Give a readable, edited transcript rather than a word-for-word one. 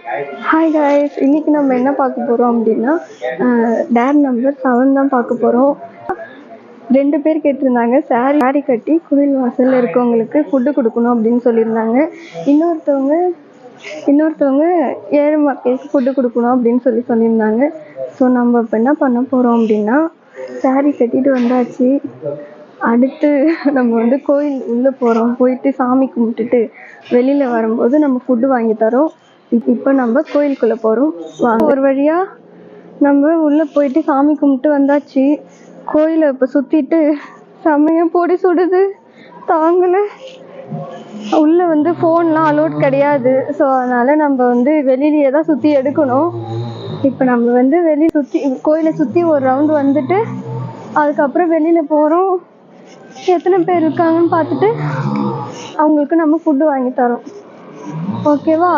Hi guys, இன்னைக்கு நம்ம என்ன பார்க்க போகிறோம் அப்படின்னா டேர் நம்பர் 7 தான் பார்க்க போகிறோம். 2 பேர் கேட்டிருந்தாங்க, சாரி கட்டி கோயில் வாசலில் இருக்கவங்களுக்கு ஃபுட்டு கொடுக்கணும் அப்படின்னு சொல்லியிருந்தாங்க. இன்னொருத்தவங்க ஏழை மக்களுக்கு ஃபுட்டு கொடுக்கணும் அப்படின்னு சொல்லியிருந்தாங்க. ஸோ நம்ம இப்போ என்ன பண்ண போகிறோம் அப்படின்னா, சாரி கட்டிட்டு வந்தாச்சு. அடுத்து நம்ம வந்து கோயில் உள்ளே போகிறோம். போயிட்டு சாமி கும்பிட்டுட்டு வெளியில் வரும்போது நம்ம ஃபுட்டு வாங்கி தரோம். இப்போ நம்ம கோயிலுக்குள்ளே போகிறோம். ஒரு வழியாக நம்ம உள்ளே போயிட்டு சாமி கும்பிட்டு வந்தாச்சு. கோயிலை இப்போ சுற்றிட்டு செம்மையாக பொடி சுடுது, தாங்கலை. உள்ளே வந்து ஃபோன்லாம் அலோட் கிடையாது. ஸோ அதனால் நம்ம வந்து வெளியிலேயே தான் சுற்றி எடுக்கணும். இப்போ நம்ம வந்து கோயிலை சுற்றி ஒரு ரவுண்டு வந்துட்டு அதுக்கப்புறம் வெளியில் போகிறோம். எத்தனை பேர் இருக்காங்கன்னு பார்த்துட்டு அவங்களுக்கு நம்ம ஃபுட்டு வாங்கி தரோம். ஓகேவா?